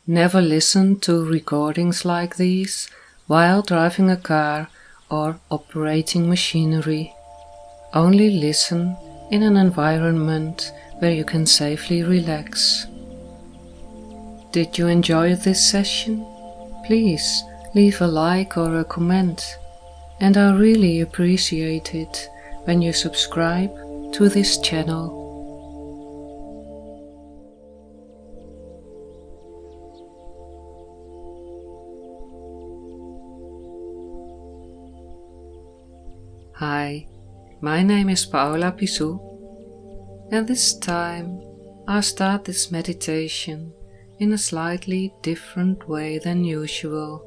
Never listen to recordings like these while driving a car or operating machinery. Only listen in an environment where you can safely relax. Did you enjoy this session? Please leave a like or a comment, and I really appreciate it when you subscribe to this channel. Hi, my name is Paola Pisou, and this time I'll start this meditation in a slightly different way than usual.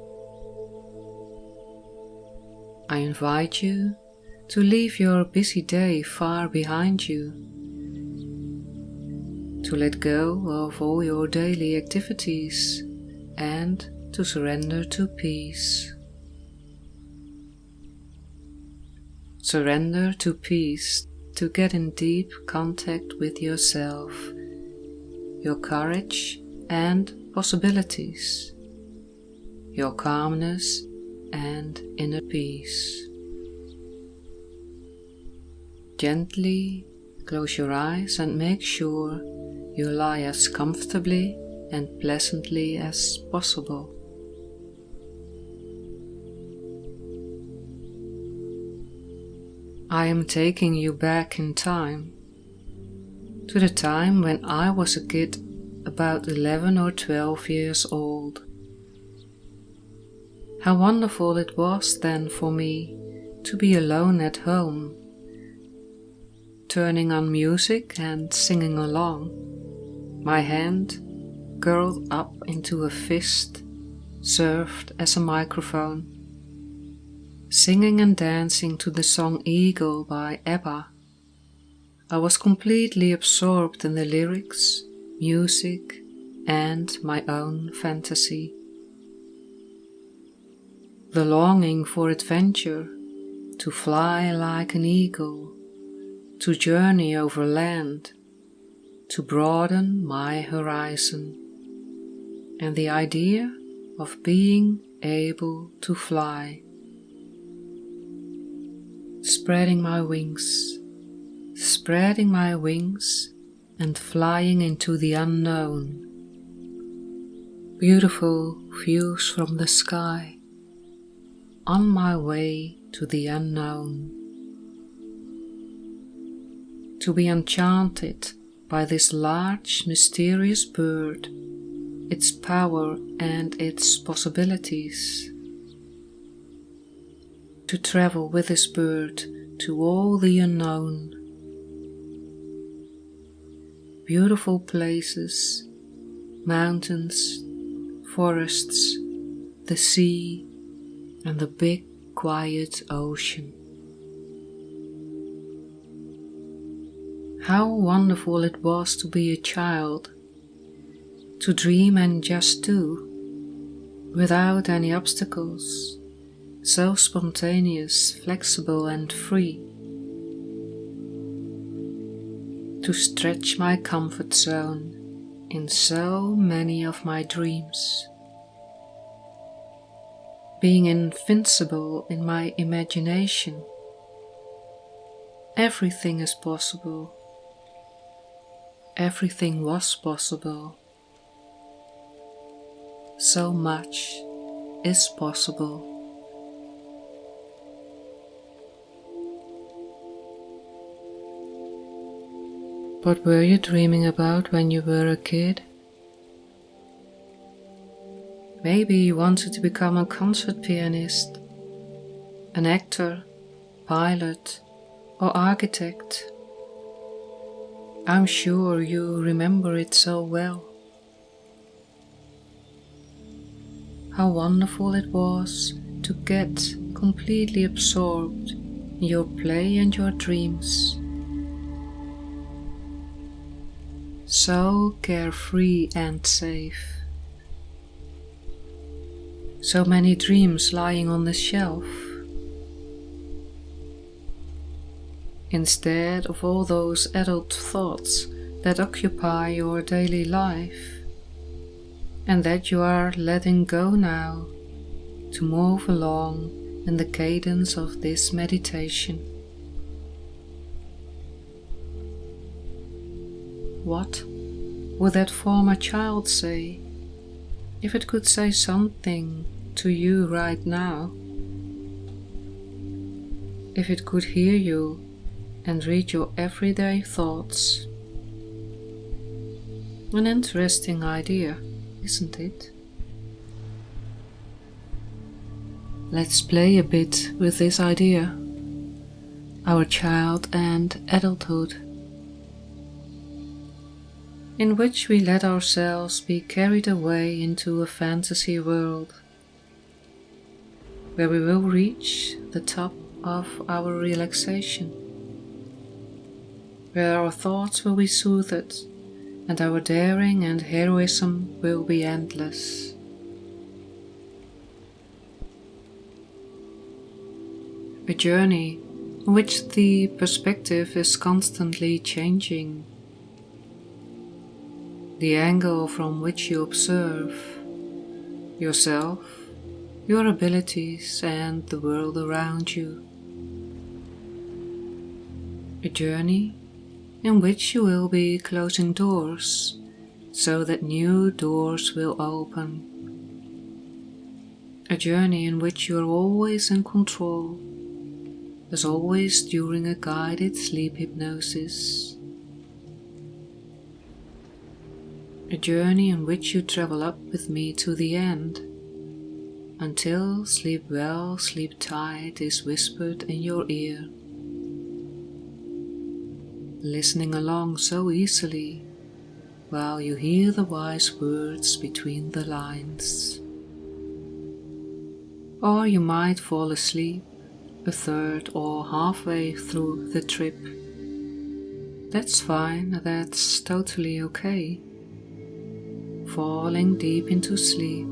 I invite you to leave your busy day far behind you, to let go of all your daily activities and to surrender to peace. Surrender to peace to get in deep contact with yourself, your courage and possibilities, your calmness and inner peace. Gently close your eyes and make sure you lie as comfortably and pleasantly as possible. I am taking you back in time, to the time when I was a kid about 11 or 12 years old. How wonderful it was then for me to be alone at home, turning on music and singing along, my hand curled up into a fist served as a microphone, singing and dancing to the song Eagle by Abba. I was completely absorbed in the lyrics, music, and my own fantasy. The longing for adventure, to fly like an eagle, to journey over land, to broaden my horizon, and the idea of being able to fly. Spreading my wings and flying into the unknown. Beautiful views from the sky, on my way to the unknown. To be enchanted by this large, mysterious bird, its power and its possibilities. To travel with this bird to all the unknown. Beautiful places, mountains, forests, the sea, and the big quiet ocean. How wonderful it was to be a child, to dream and just do, without any obstacles. So spontaneous, flexible and free. To stretch my comfort zone in so many of my dreams. Being invincible in my imagination. Everything is possible. Everything was possible. So much is possible. What were you dreaming about when you were a kid? Maybe you wanted to become a concert pianist, an actor, pilot, or architect. I'm sure you remember it so well. How wonderful it was to get completely absorbed in your play and your dreams. So carefree and safe. So many dreams lying on the shelf. Instead of all those adult thoughts that occupy your daily life, and that you are letting go now to move along in the cadence of this meditation. What would that former child say if it could say something to you right now? If it could hear you and read your everyday thoughts? An interesting idea, isn't it? Let's play a bit with this idea, our child and adulthood, in which we let ourselves be carried away into a fantasy world, where we will reach the top of our relaxation, where our thoughts will be soothed and our daring and heroism will be endless. A journey in which the perspective is constantly changing, the angle from which you observe yourself, your abilities and the world around you. A journey in which you will be closing doors so that new doors will open. A journey in which you are always in control, as always during a guided sleep hypnosis. A journey in which you travel up with me to the end, until sleep well, sleep tight is whispered in your ear. Listening along so easily, while you hear the wise words between the lines. Or you might fall asleep a third or halfway through the trip. That's fine, that's totally okay. Falling deep into sleep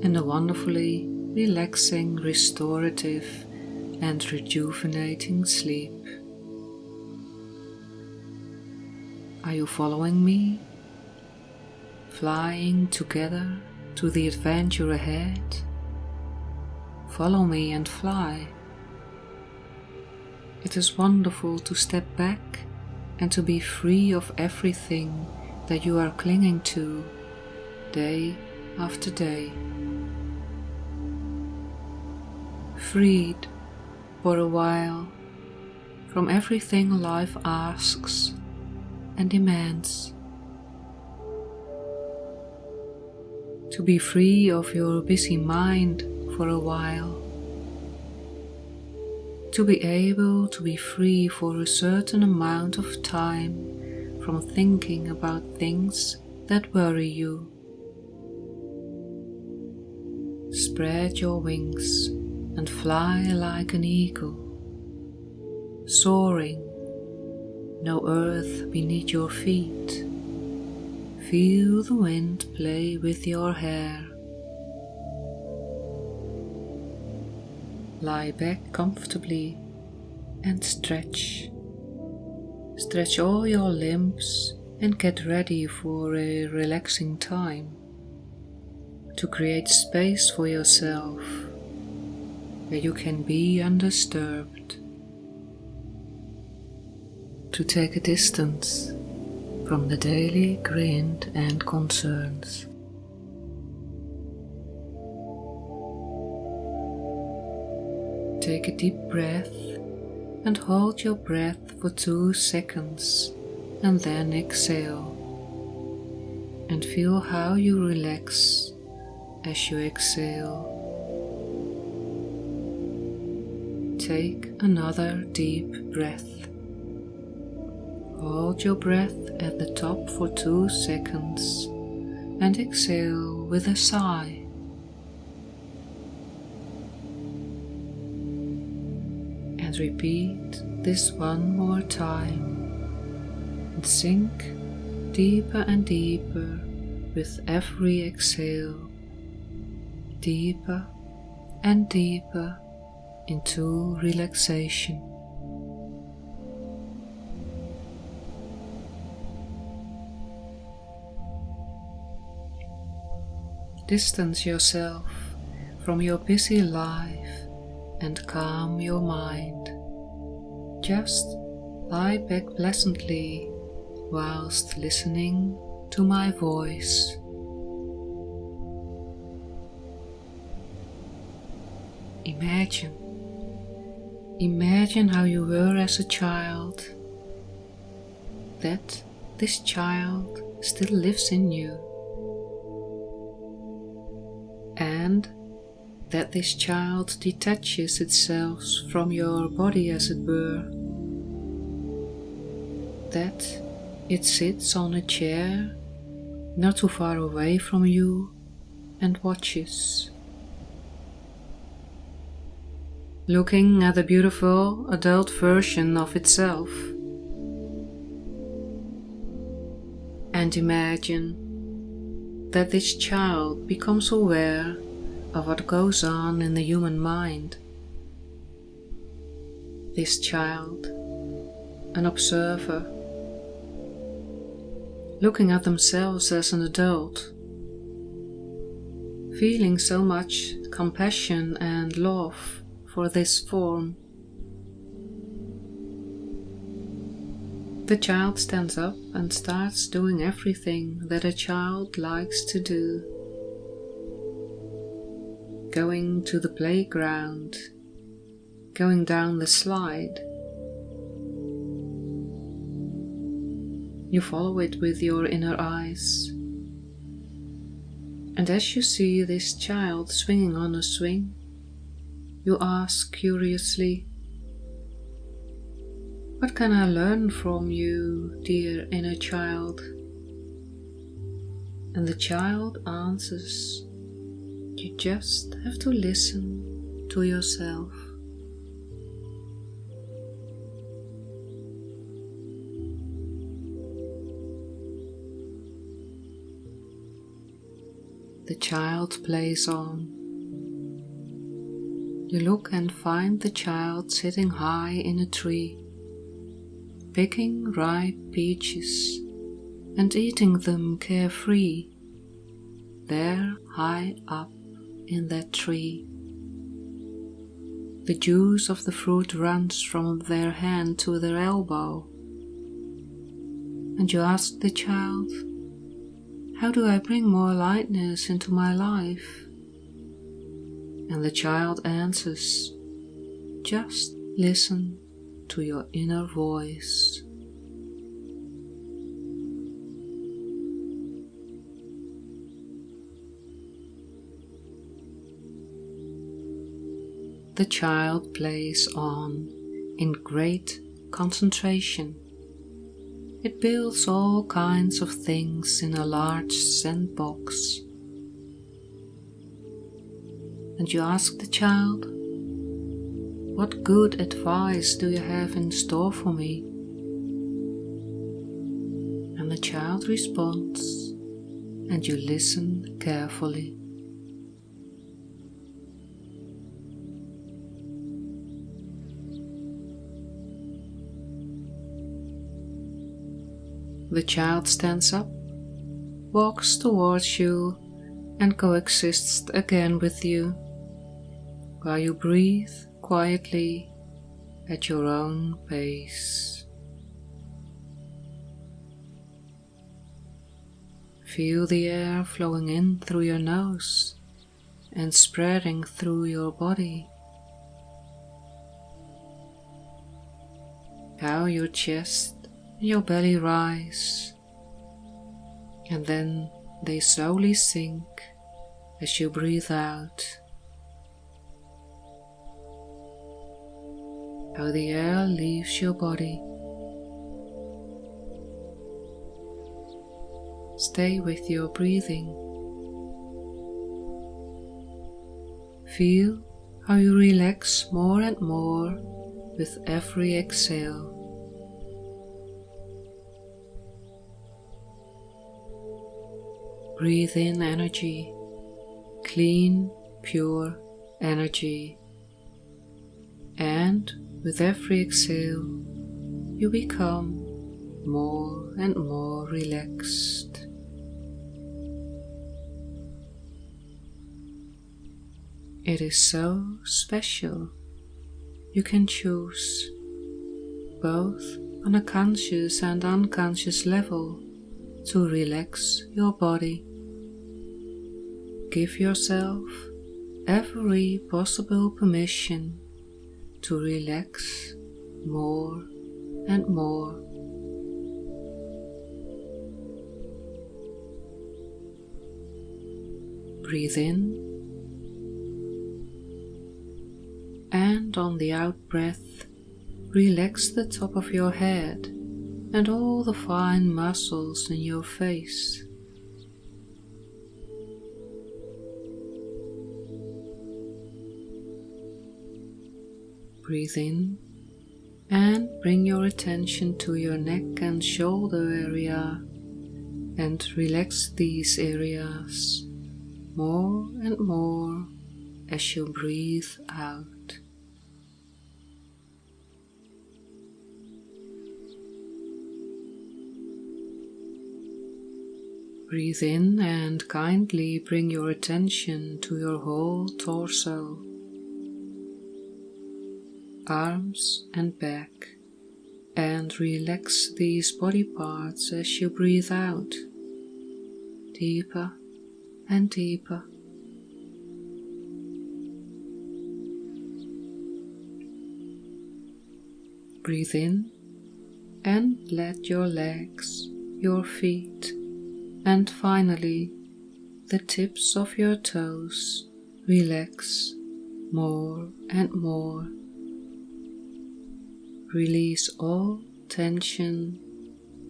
in a wonderfully relaxing, restorative and rejuvenating sleep. Are you following me? Flying together to the adventure ahead? Follow me and fly. It is wonderful to step back and to be free of everything that you are clinging to day after day. Freed for a while from everything life asks and demands. To be free of your busy mind for a while. To be able to be free for a certain amount of time from thinking about things that worry you. Spread your wings and fly like an eagle, soaring, no earth beneath your feet. Feel the wind play with your hair. Lie back comfortably and stretch. Stretch all your limbs and get ready for a relaxing time. To create space for yourself where you can be undisturbed. To take a distance from the daily grind and concerns. Take a deep breath and hold your breath for 2 seconds and then exhale. And feel how you relax as you exhale. Take another deep breath. Hold your breath at the top for 2 seconds and exhale with a sigh. And repeat this one more time and sink deeper and deeper with every exhale, deeper and deeper into relaxation. Distance yourself from your busy life and calm your mind. Just lie back pleasantly whilst listening to my voice. Imagine how you were as a child, that this child still lives in you, and that this child detaches itself from your body, as it were, that it sits on a chair not too far away from you and watches, looking at a beautiful adult version of itself. And imagine that this child becomes aware of what goes on in the human mind. This child, an observer, looking at themselves as an adult, feeling so much compassion and love for this form. The child stands up and starts doing everything that a child likes to do. Going to the playground, going down the slide. You follow it with your inner eyes. And as you see this child swinging on a swing, you ask curiously, "What can I learn from you, dear inner child?" And the child answers, "You just have to listen to yourself." The child plays on. You look and find the child sitting high in a tree, picking ripe peaches and eating them carefree, there high up in that tree. The juice of the fruit runs from their hand to their elbow, and you ask the child, "How do I bring more lightness into my life?" And the child answers, "Just listen to your inner voice." The child plays on in great concentration. It builds all kinds of things in a large sandbox. And you ask the child, "What good advice do you have in store for me?" And the child responds, and you listen carefully. The child stands up, walks towards you, and coexists again with you, while you breathe quietly at your own pace. Feel the air flowing in through your nose and spreading through your body. How your chest and your belly rise, and then they slowly sink as you breathe out. How the air leaves your body. Stay with your breathing. Feel how you relax more and more with every exhale. Breathe in energy, clean, pure energy, and with every exhale, you become more and more relaxed. It is so special. You can choose, both on a conscious and unconscious level, to relax your body. Give yourself every possible permission to relax more and more. Breathe in, and on the out-breath, relax the top of your head and all the fine muscles in your face. Breathe in and bring your attention to your neck and shoulder area and relax these areas more and more as you breathe out. Breathe in and kindly bring your attention to your whole torso, arms and back, and relax these body parts as you breathe out, deeper and deeper. Breathe in and let your legs, your feet, and finally the tips of your toes relax more and more. Release all tension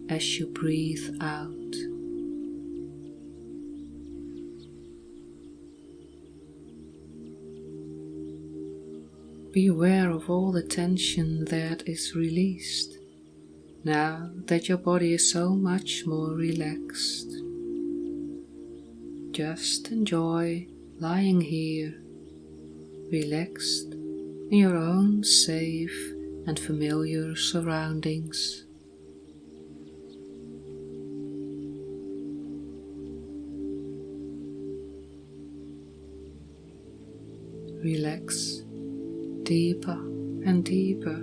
as you breathe out. Be aware of all the tension that is released now that your body is so much more relaxed. Just enjoy lying here, relaxed in your own safe and familiar surroundings. Relax deeper and deeper.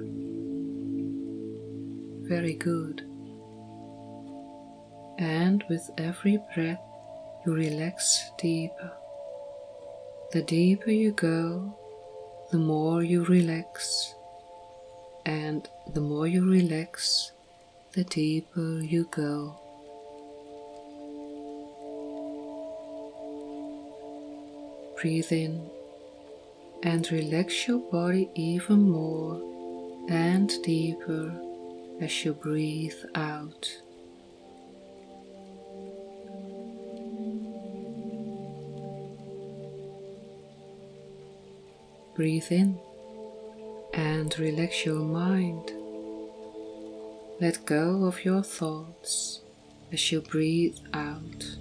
Very good. And with every breath, you relax deeper. The deeper you go, the more you relax. And the more you relax, the deeper you go. Breathe in and relax your body even more and deeper as you breathe out. Breathe in and relax your mind. Let go of your thoughts as you breathe out.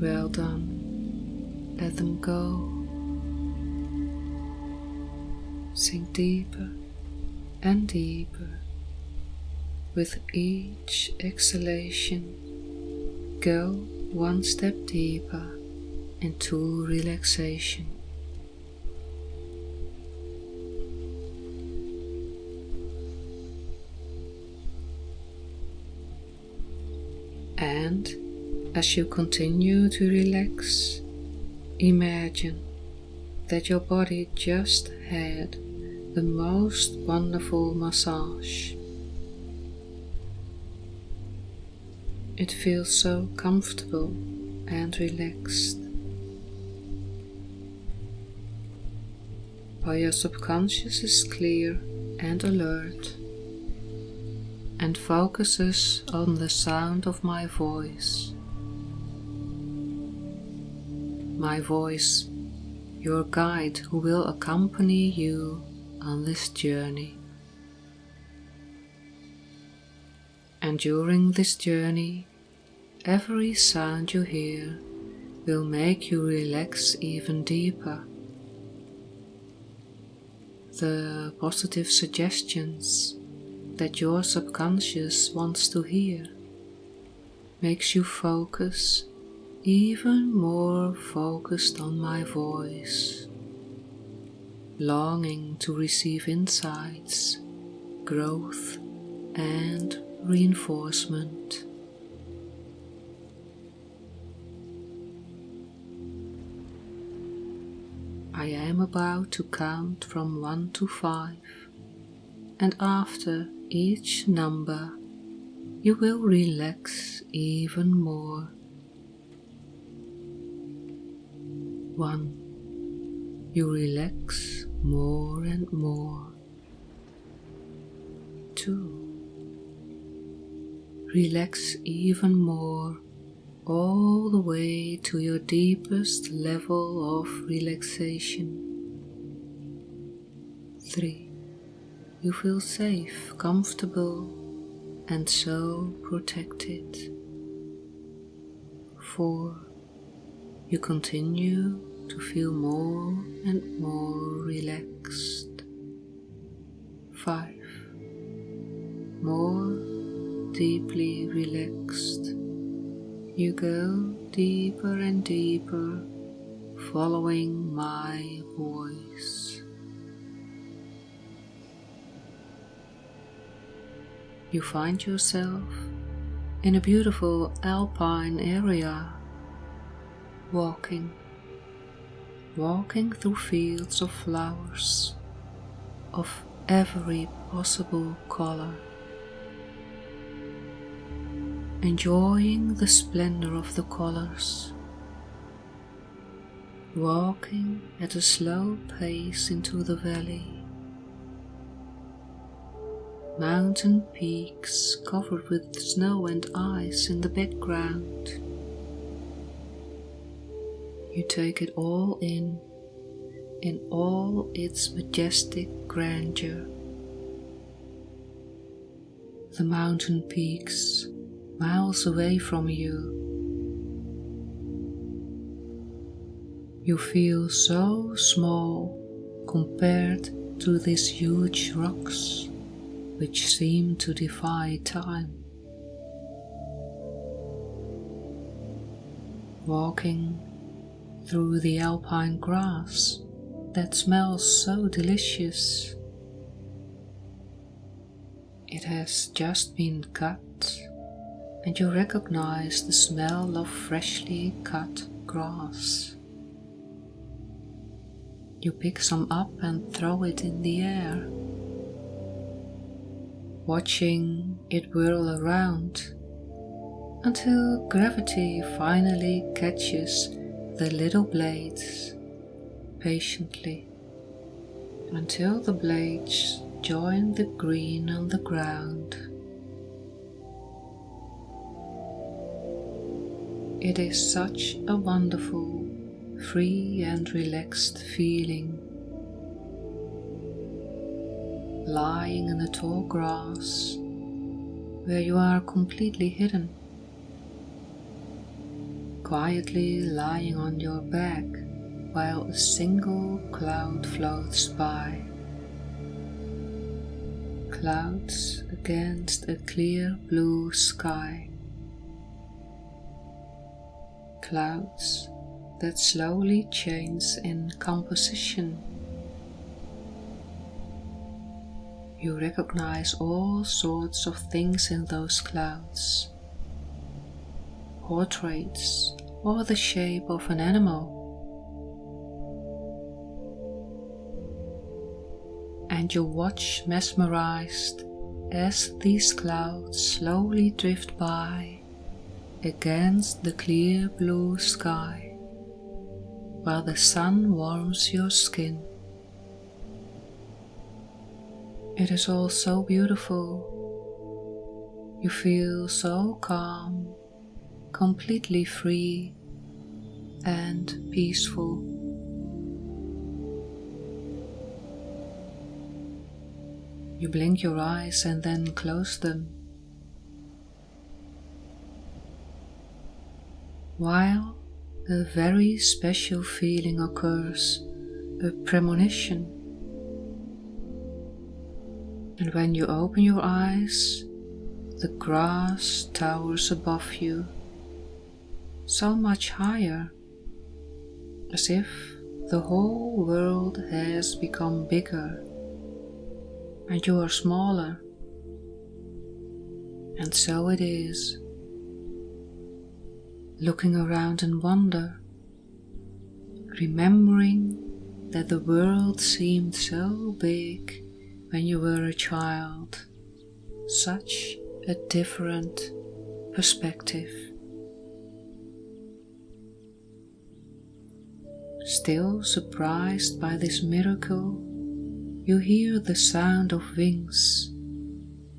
Well done. Let them go. Sink deeper and deeper. With each exhalation, go one step deeper into relaxation. And as you continue to relax, imagine that your body just had the most wonderful massage. It feels so comfortable and relaxed. While your subconscious is clear and alert and focuses on the sound of my voice. My voice, your guide who will accompany you on this journey. And during this journey, every sound you hear will make you relax even deeper. The positive suggestions that your subconscious wants to hear makes you focus even more focused on my voice, longing to receive insights, growth, and reinforcement. I am about to count from 1 to 5, and after each number, you will relax even more. 1. You relax more and more. 2. Relax even more, all the way to your deepest level of relaxation. 3. You feel safe, comfortable, and so protected. 4. You continue to feel more and more relaxed. 5. More deeply relaxed. You go deeper and deeper, following my voice. You find yourself in a beautiful alpine area, walking through fields of flowers of every possible color, enjoying the splendor of the colors, walking at a slow pace into the valley. Mountain peaks covered with snow and ice in the background. You take it all in all its majestic grandeur. The mountain peaks miles away from you. You feel so small compared to these huge rocks which seem to defy time. Walking through the alpine grass that smells so delicious. It has just been cut, and you recognize the smell of freshly cut grass. You pick some up and throw it in the air, watching it whirl around until gravity finally catches the little blades patiently, until the blades join the green on the ground. It is such a wonderful, free and relaxed feeling, lying in the tall grass where you are completely hidden, quietly lying on your back while a single cloud floats by. Clouds against a clear blue sky. Clouds that slowly change in composition. You recognize all sorts of things in those clouds. Portraits or the shape of an animal. And you watch mesmerized as these clouds slowly drift by against the clear blue sky, while the sun warms your skin. It is all so beautiful. You feel so calm, completely free and peaceful. You blink your eyes and then close them, while a very special feeling occurs, a premonition. And when you open your eyes, the grass towers above you, so much higher, as if the whole world has become bigger and you are smaller. And so it is, looking around in wonder, remembering that the world seemed so big when you were a child, such a different perspective. Still surprised by this miracle, you hear the sound of wings,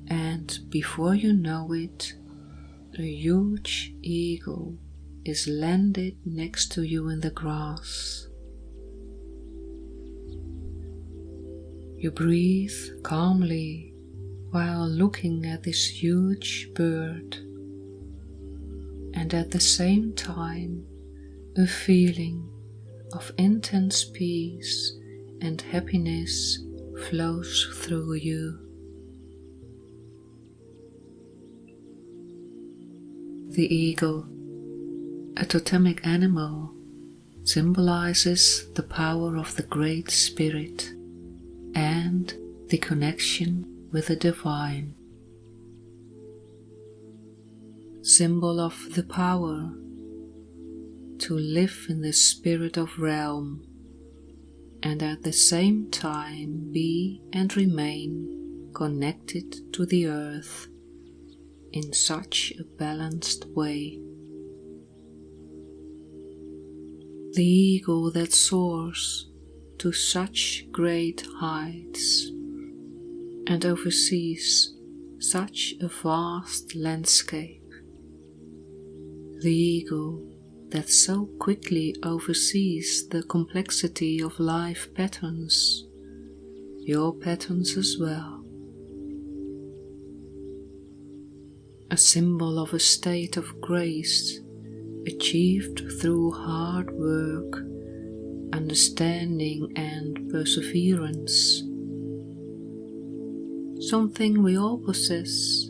and before you know it, a huge eagle is landed next to you in the grass. You breathe calmly while looking at this huge bird, and at the same time a feeling of intense peace and happiness flows through you. The eagle, a totemic animal, symbolizes the power of the Great Spirit and the connection with the divine. Symbol of the power to live in the spirit of realm and at the same time be and remain connected to the earth in such a balanced way. The eagle that soars to such great heights and oversees such a vast landscape. The eagle that so quickly oversees the complexity of life patterns, your patterns as well. A symbol of a state of grace achieved through hard work, understanding and perseverance. Something we all possess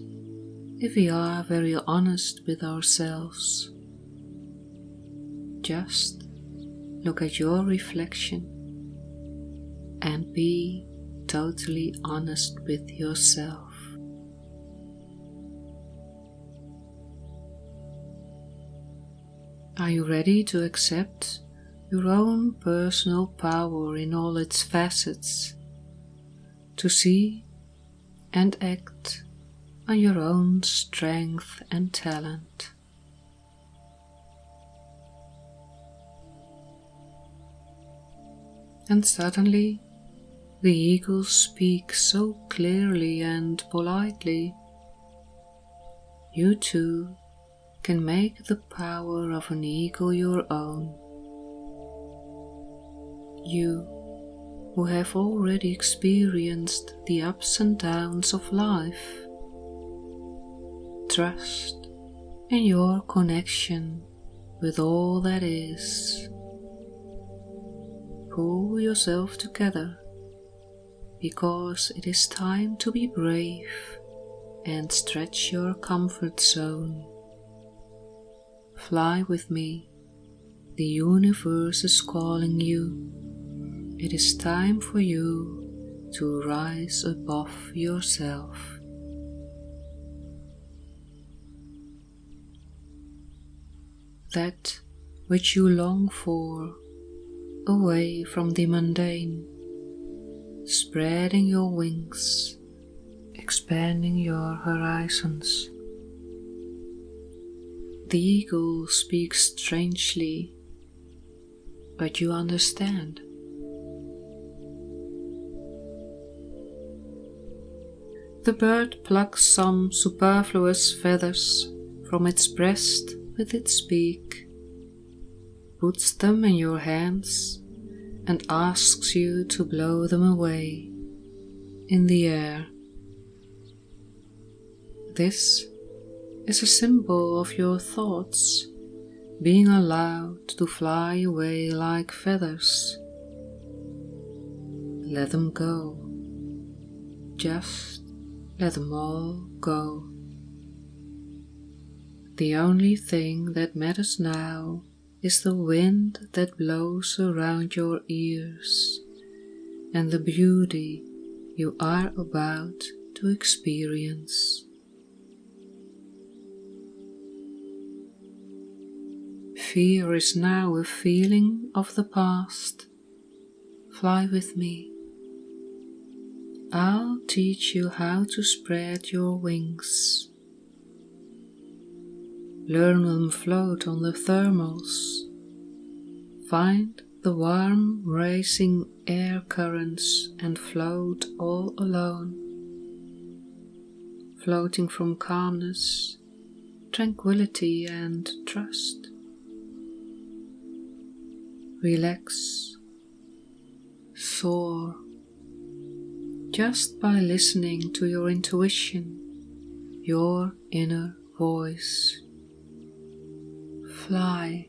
if we are very honest with ourselves. Just look at your reflection and be totally honest with yourself. Are you ready to accept your own personal power in all its facets, to see and act on your own strength and talent? And suddenly the eagle speaks so clearly and politely. You too can make the power of an eagle your own. You who have already experienced the ups and downs of life, trust in your connection with all that is. Pull yourself together, because it is time to be brave and stretch your comfort zone. Fly with me, the universe is calling you. It is time for you to rise above yourself. That which you long for, away from the mundane, spreading your wings, expanding your horizons. The eagle speaks strangely, but you understand. The bird plucks some superfluous feathers from its breast with its beak, puts them in your hands, and asks you to blow them away in the air. This is a symbol of your thoughts being allowed to fly away like feathers. Let them go. Just let them all go. The only thing that matters now is the wind that blows around your ears and the beauty you are about to experience. Fear is now a feeling of the past. Fly with me. I'll teach you how to spread your wings. Learn them float on the thermals. Find the warm, racing air currents and float all alone, floating from calmness, tranquility, and trust. Relax, soar, just by listening to your intuition, your inner voice. Fly,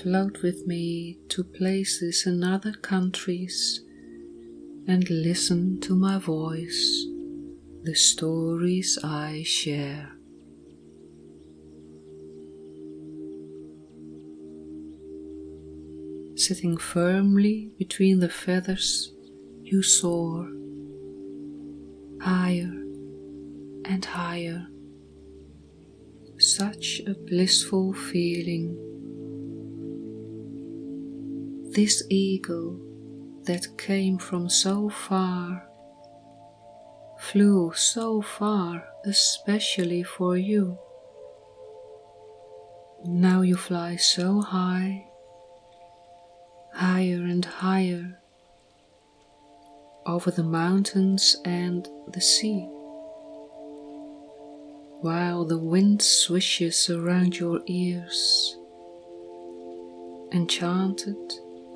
float with me to places in other countries and listen to my voice, the stories I share. Sitting firmly between the feathers, you soar higher and higher. Such a blissful feeling. This eagle that came from so far flew so far especially for you. Now you fly so high, higher and higher, over the mountains and the sea, while the wind swishes around your ears, enchanted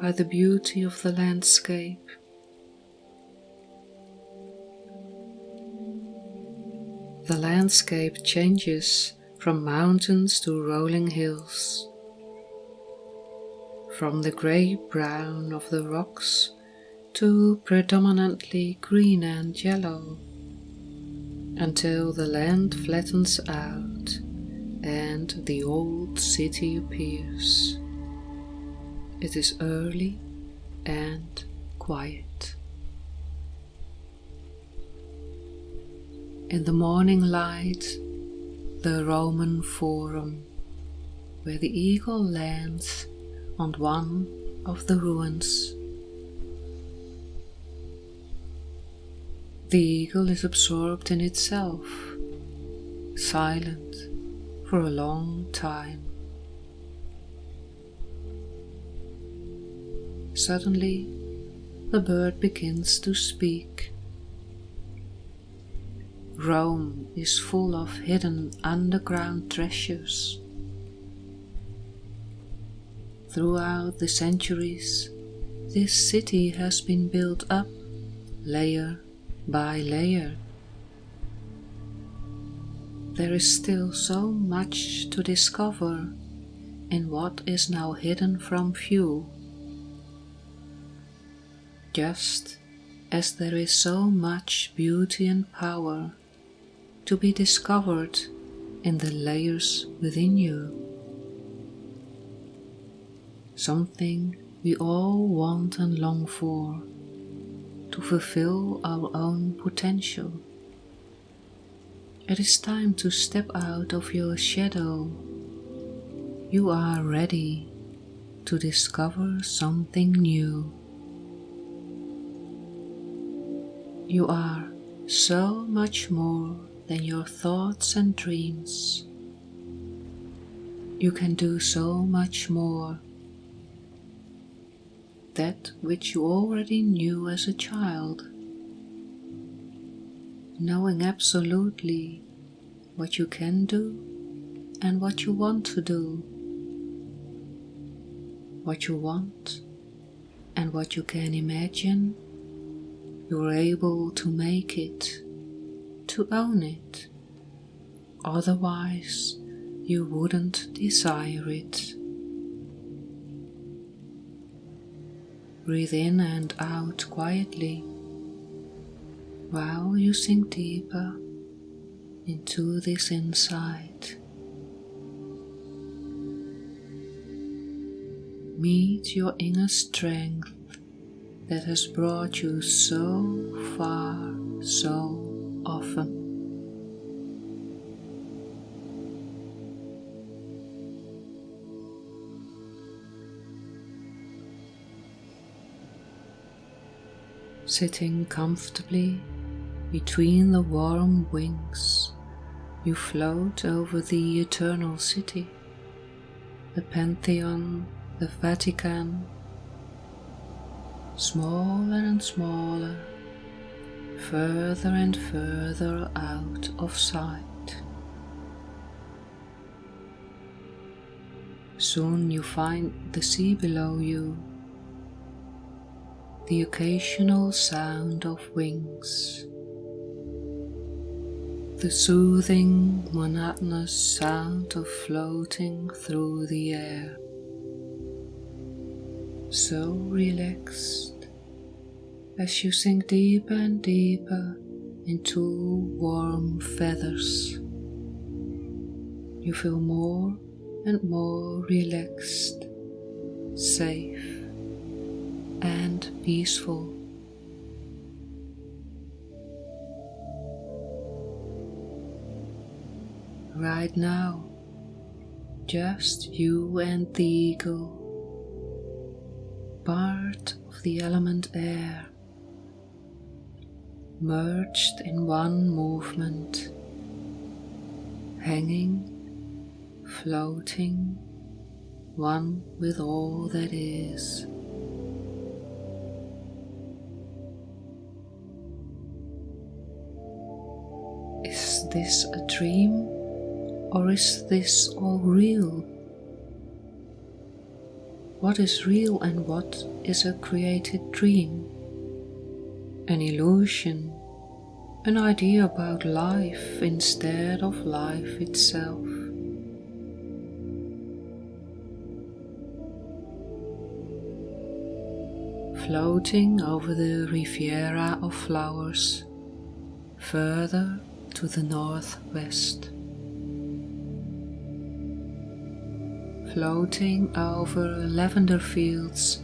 by the beauty of the landscape. The landscape changes from mountains to rolling hills, from the grey-brown of the rocks to predominantly green and yellow, until the land flattens out and the old city appears. It is early and quiet. In the morning light, the Roman Forum, where the eagle lands on one of the ruins. The eagle is absorbed in itself, silent for a long time. Suddenly, the bird begins to speak. Rome is full of hidden underground treasures. Throughout the centuries, this city has been built up layer by layer. There is still so much to discover in what is now hidden from view. Just as there is so much beauty and power to be discovered in the layers within you. Something we all want and long for, to fulfill our own potential. It is time to step out of your shadow. You are ready to discover something new. You are so much more than your thoughts and dreams. You can do so much more. That which you already knew as a child, knowing absolutely what you can do and what you want to do, what you want and what you can imagine. You're able to make it, to own it, otherwise you wouldn't desire it. Breathe in and out quietly while you sink deeper into this insight. Meet your inner strength that has brought you so far so often. Sitting comfortably between the warm wings, you float over the eternal city, the Pantheon, the Vatican, smaller and smaller, further and further out of sight. Soon you find the sea below you, the occasional sound of wings, the soothing, monotonous sound of floating through the air. So relaxed as you sink deeper and deeper into warm feathers. You feel more and more relaxed, safe and peaceful. Right now, just you and the eagle, part of the element air, merged in one movement, hanging, floating, one with all that is. Is this a dream, or is this all real? What is real and what is a created dream? An illusion, an idea about life instead of life itself. Floating over the Riviera of flowers, further to the northwest. Floating over lavender fields,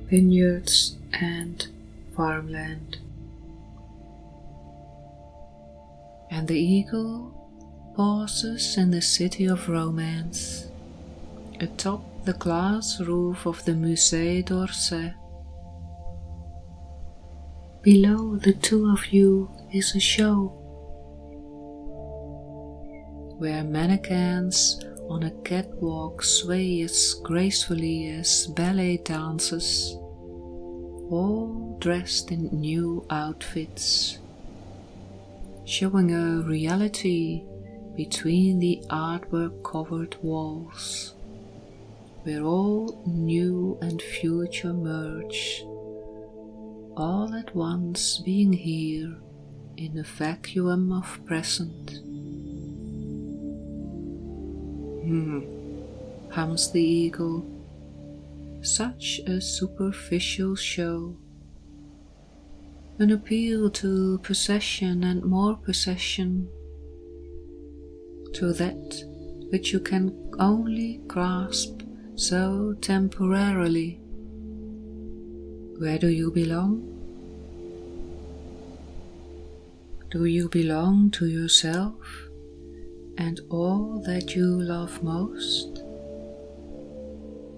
vineyards and farmland. And the eagle pauses in the city of romance, atop the glass roof of the Musée d'Orsay. Below the two of you is a show, where mannequins on a catwalk sway as gracefully as ballet dancers, all dressed in new outfits, showing a reality between the artwork-covered walls, where all new and future merge, all at once being here in a vacuum of present. Hums the eagle. Such a superficial show. An appeal to possession and more possession, to that which you can only grasp so temporarily. Where do you belong? Do you belong to yourself and all that you love most?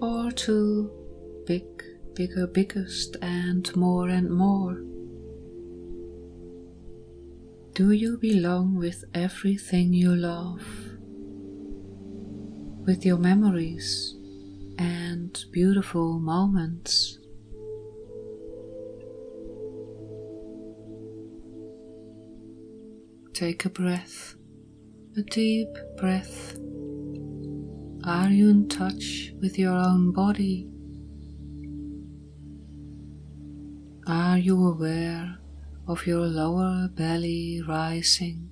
Or to bigger, biggest and more? Do you belong with everything you love? With your memories and beautiful moments? Take a breath, a deep breath. Are you in touch with your own body? Are you aware of your lower belly rising?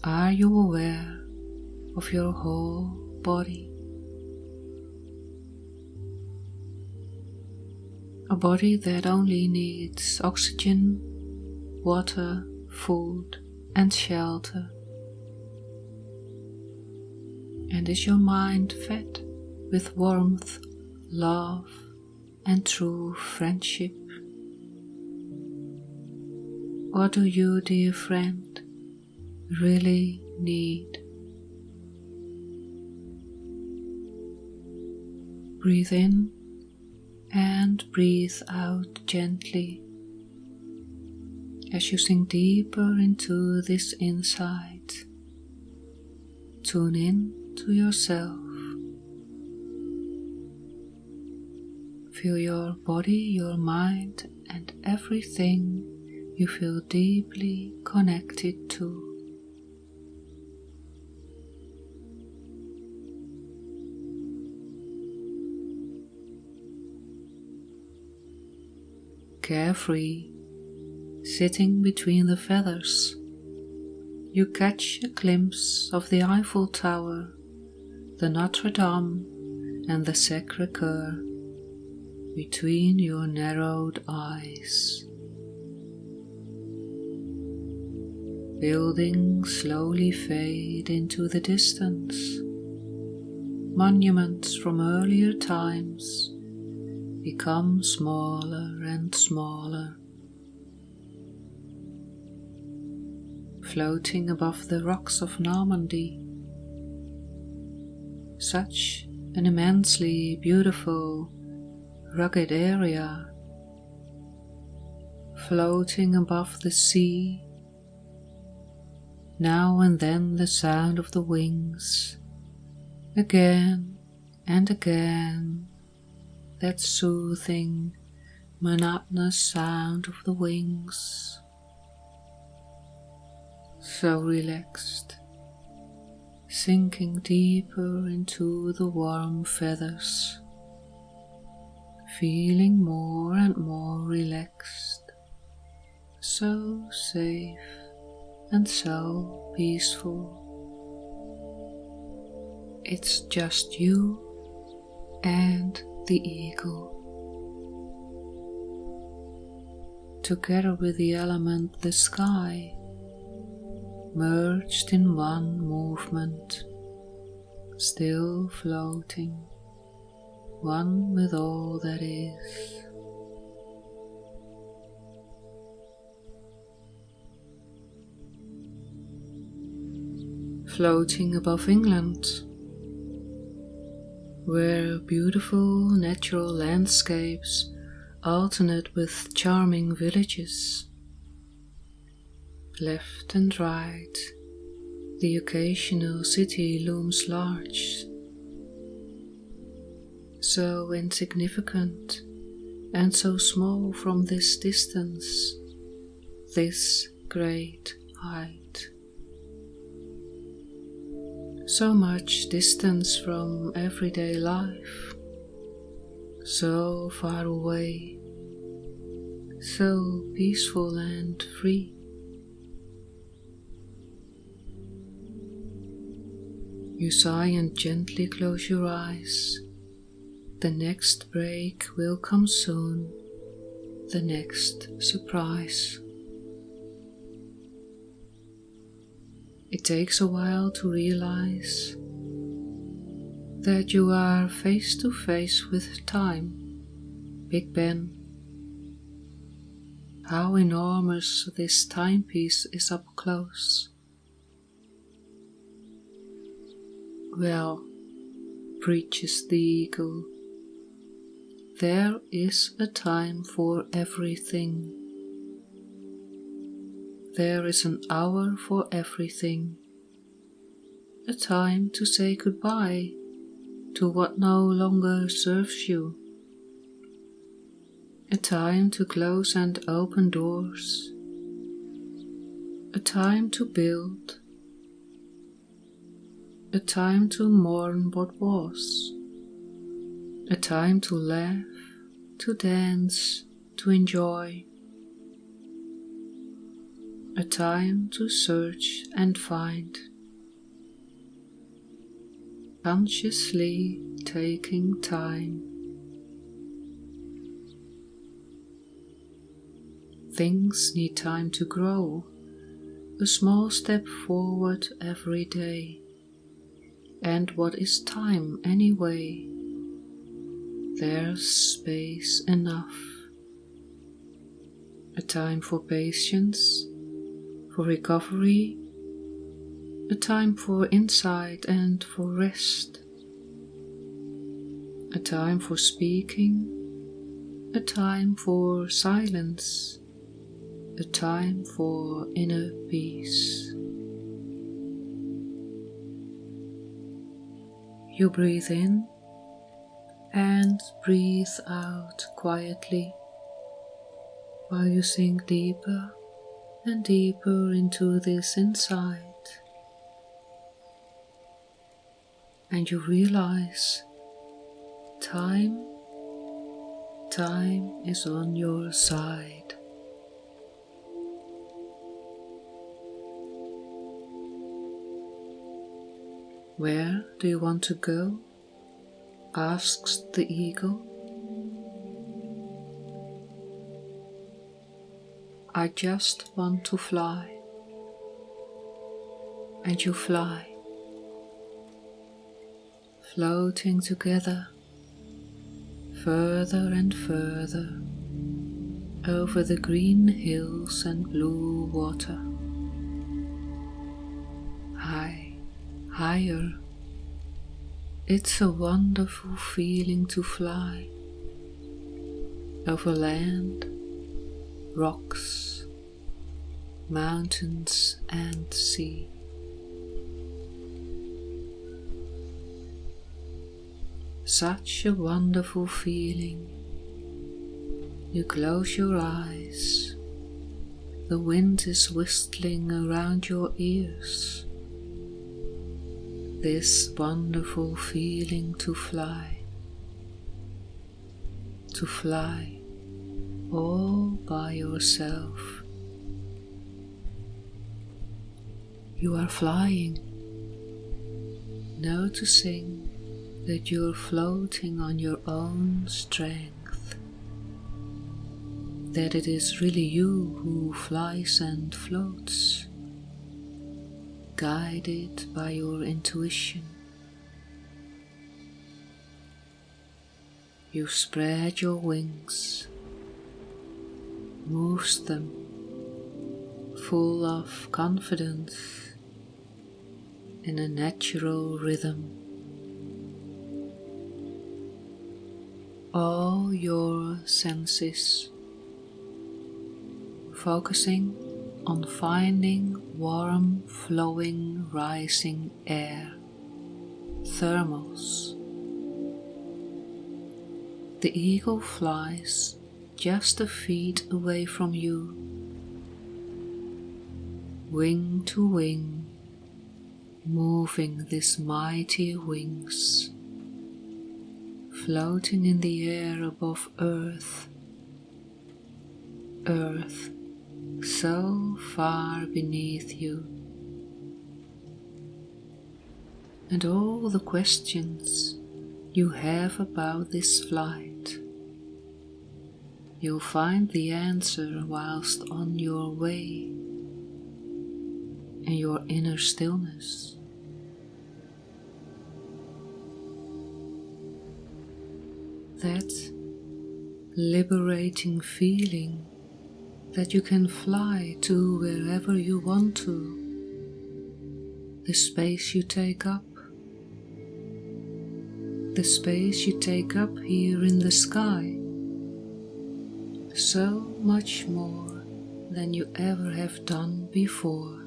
Are you aware of your whole body? A body that only needs oxygen, water, food and shelter. And is your mind fed with warmth, love, and true friendship? Or do you, dear friend, really need? Breathe in and breathe out gently as you sink deeper into this insight. Tune in to yourself. Feel your body, your mind, and everything you feel deeply connected to. Carefree, sitting between the feathers, you catch a glimpse of the Eiffel Tower, the Notre Dame, and the Sacré-Cœur between your narrowed eyes. Buildings slowly fade into the distance. Monuments from earlier times become smaller and smaller, floating above the rocks of Normandy. Such an immensely beautiful, rugged area, floating above the sea. Now and then the sound of the wings, again and again, that soothing, monotonous sound of the wings. So relaxed, sinking deeper into the warm feathers, feeling more and more relaxed, so safe and so peaceful. It's just you and the eagle, together with the element, the sky, merged in one movement, still floating, one with all that is. Floating above England, where beautiful natural landscapes alternate with charming villages. Left and right, the occasional city looms large, so insignificant and so small from this distance, this great height. So much distance from everyday life, so far away, so peaceful and free. You sigh and gently close your eyes. The next break will come soon, the next surprise. It takes a while to realize that you are face to face with time, Big Ben. How enormous this timepiece is up close. Well, preaches the eagle, there is a time for everything. There is an hour for everything, a time to say goodbye to what no longer serves you, a time to close and open doors, a time to build, a time to mourn what was, a time to laugh, to dance, to enjoy, a time to search and find, consciously taking time. Things need time to grow, a small step forward every day. And what is time anyway? There's space enough. A time for patience, for recovery, a time for insight and for rest, a time for speaking, a time for silence, a time for inner peace. You breathe in and breathe out quietly while you sink deeper and deeper into this insight. And you realize time is on your side. Where do you want to go? Asks the eagle. I just want to fly. And you fly, floating together, further and further, over the green hills and blue water. Higher. It's a wonderful feeling to fly over land, rocks, mountains and sea. Such a wonderful feeling. You close your eyes. The wind is whistling around your ears. This wonderful feeling to fly all by yourself. You are flying, noticing that you're floating on your own strength, that it is really you who flies and floats, guided by your intuition. You spread your wings, moves them, full of confidence, in a natural rhythm. All your senses, focusing on finding warm, flowing, rising air, thermals. The eagle flies just a feet away from you, wing to wing, moving these mighty wings, floating in the air above Earth, Earth so far beneath you. And all the questions you have about this flight, you'll find the answer whilst on your way in your inner stillness. That liberating feeling that you can fly to wherever you want to, the space you take up, the space you take up here in the sky, so much more than you ever have done before.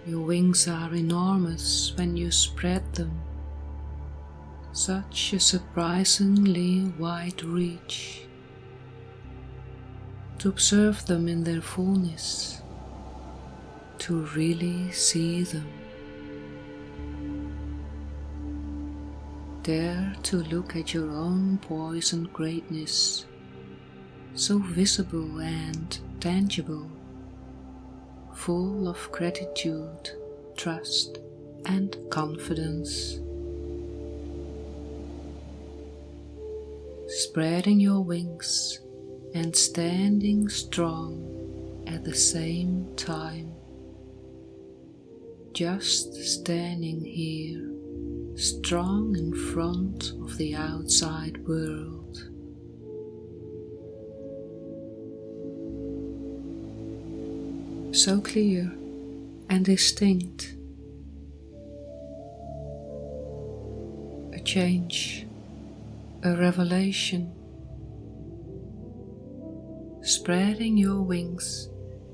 Your wings are enormous when you spread them, such a surprisingly wide reach. To observe them in their fullness, to really see them. Dare to look at your own poise and greatness, so visible and tangible, full of gratitude, trust, and confidence. Spreading your wings and standing strong at the same time. just standing here, strong in front of the outside world. So clear and distinct. A change, a revelation, spreading your wings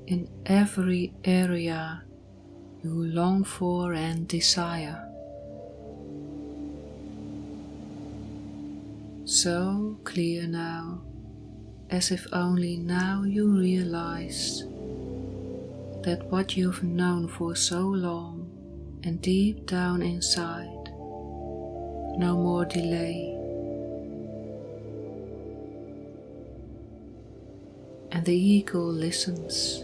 in every area you long for and desire. So clear now, as if only now you realize that what you've known for so long and deep down inside, no more delay. And the ego listens.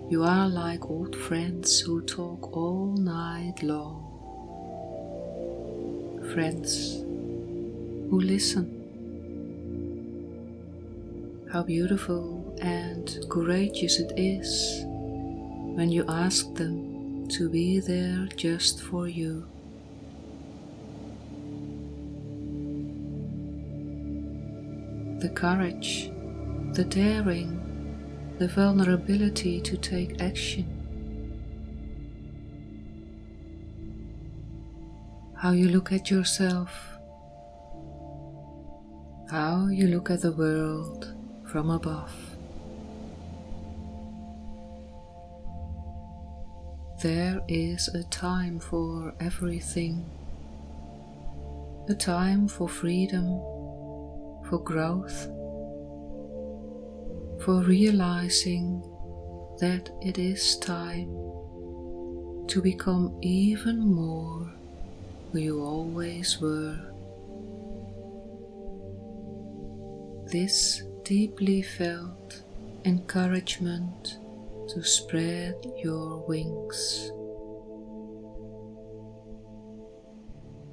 You are like old friends who talk all night long. Friends who listen. How beautiful and courageous it is when you ask them to be there just for you. The courage, the daring, the vulnerability to take action. How you look at yourself, how you look at the world from above. There is a time for everything, a time for freedom, for growth, for realizing that it is time to become even more who you always were. This deeply felt encouragement to spread your wings.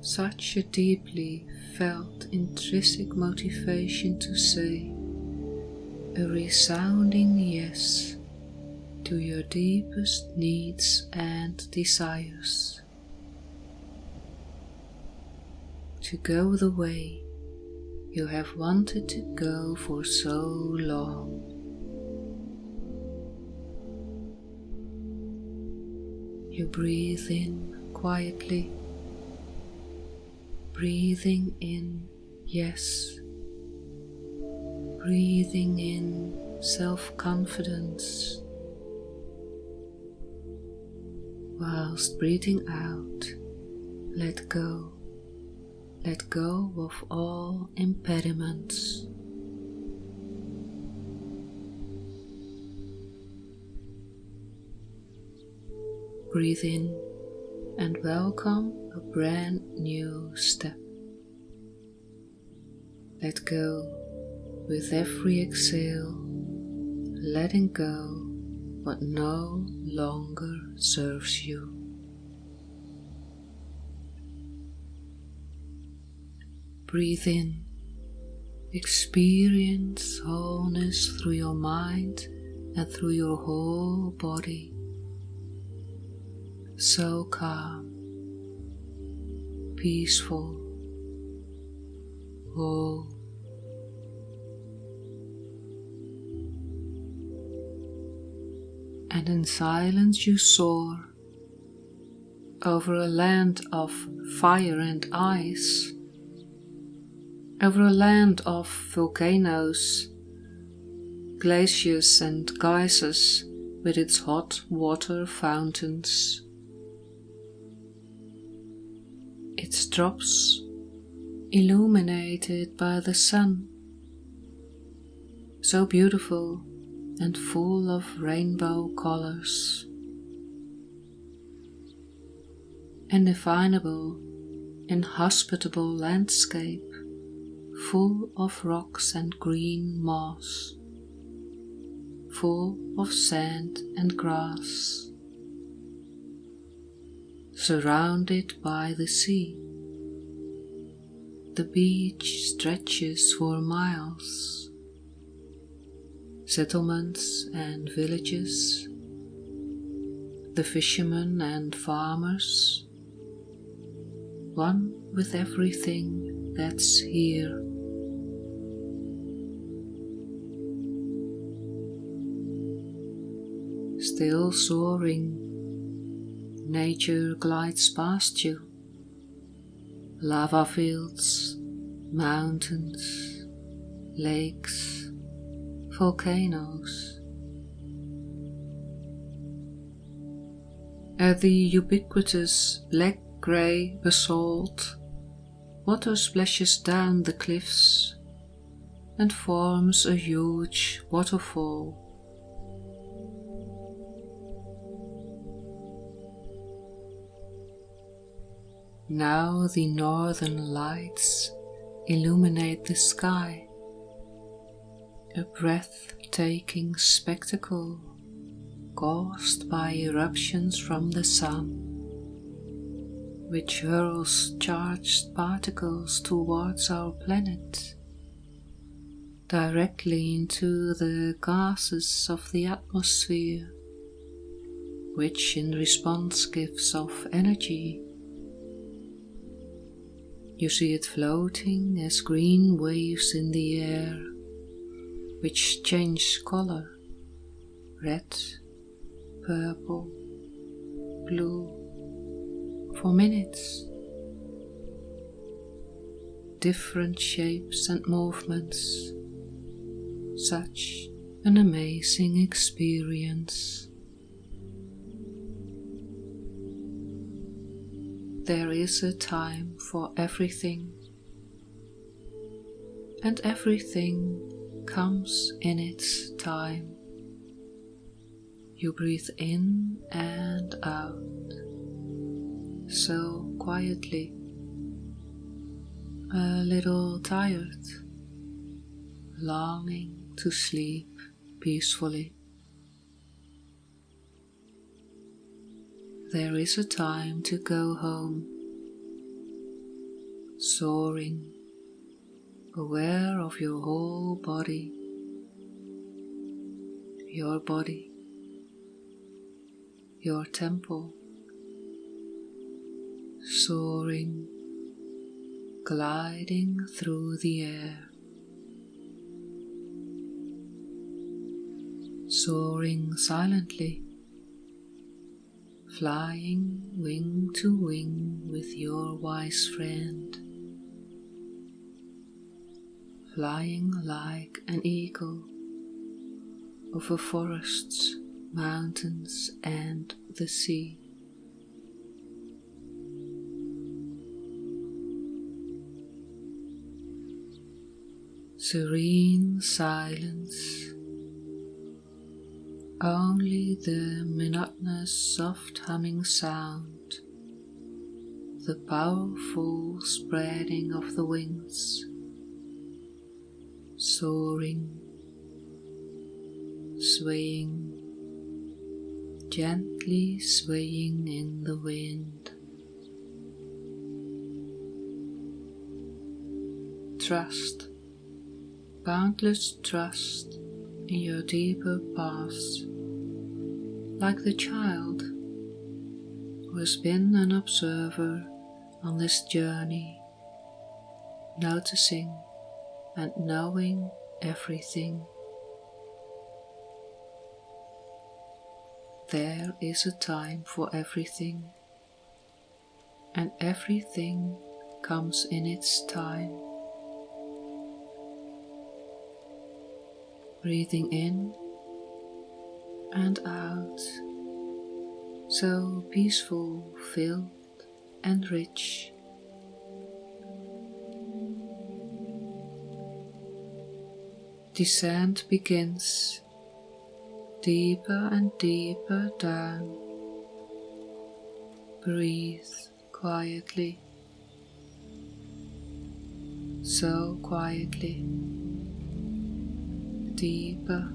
Such a deeply felt intrinsic motivation to say a resounding yes to your deepest needs and desires. To go the way you have wanted to go for so long. You breathe in quietly, breathing in yes, breathing in self-confidence, whilst breathing out, let go of all impediments. Breathe in and welcome a brand new step. Let go with every exhale, letting go what no longer serves you. Breathe in, experience wholeness through your mind and through your whole body. So calm, peaceful, whole. And in silence you soar over a land of fire and ice, over a land of volcanoes, glaciers and geysers with its hot water fountains. Its drops illuminated by the sun, so beautiful and full of rainbow colors. Indefinable, inhospitable landscape, full of rocks and green moss, full of sand and grass, surrounded by the sea. The beach stretches for miles. Settlements and villages, the fishermen and farmers, one with everything that's here. Still soaring, nature glides past you. Lava fields, mountains, lakes, volcanoes. At the ubiquitous black-grey basalt, water splashes down the cliffs and forms a huge waterfall. Now the northern lights illuminate the sky, a breathtaking spectacle caused by eruptions from the sun, which hurls charged particles towards our planet, directly into the gases of the atmosphere, which in response gives off energy. You see it floating as green waves in the air, which change color, red, purple, blue, for minutes. Different shapes and movements, such an amazing experience. There is a time for everything, and everything comes in its time. You breathe in and out, so quietly, a little tired, longing to sleep peacefully. There is a time to go home, soaring, aware of your whole body, your temple, soaring, gliding through the air, soaring silently, flying wing to wing with your wise friend, flying like an eagle over forests, mountains, and the sea. Serene silence. Only the monotonous soft humming sound, the powerful spreading of the wings, soaring, swaying, gently swaying in the wind. Trust, boundless trust in your deeper paths, like the child who has been an observer on this journey, noticing and knowing everything. There is a time for everything, and everything comes in its time. Breathing in and out, so peaceful, filled and rich. Descent begins, deeper and deeper down. Breathe quietly, so quietly. Deeper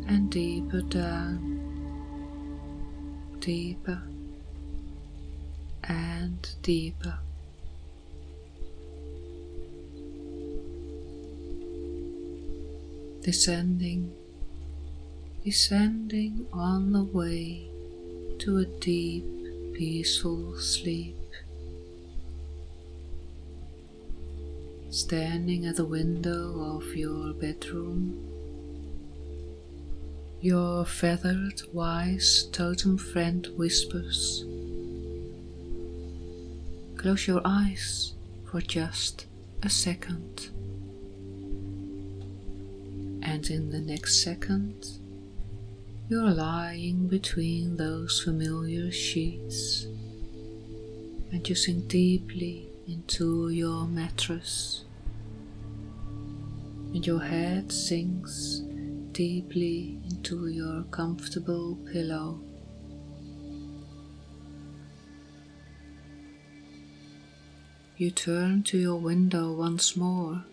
and deeper down, deeper and deeper. Descending, descending on the way to a deep, peaceful sleep. Standing at the window of your bedroom, your feathered, wise totem friend whispers, "Close your eyes for just a second." And in the next second, you're lying between those familiar sheets, and you sink deeply into your mattress, and your head sinks deeply into your comfortable pillow. You turn to your window once more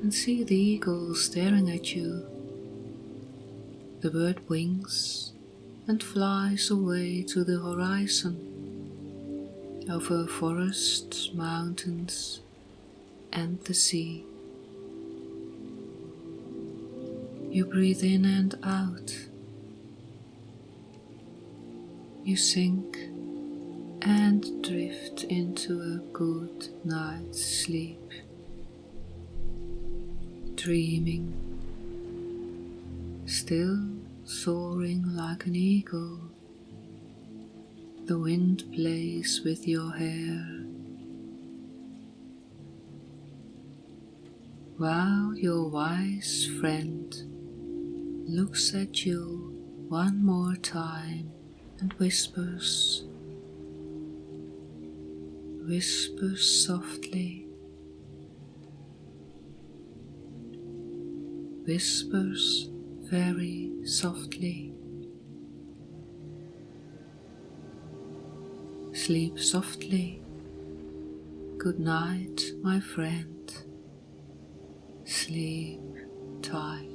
and see the eagle staring at you. The bird winks and flies away to the horizon, over forests, mountains, and the sea. You breathe in and out. You sink and drift into a good night's sleep, dreaming, still soaring like an eagle. The wind plays with your hair, while your wise friend looks at you one more time and whispers softly, whispers very softly. Sleep softly. Good night, my friend. Sleep tight.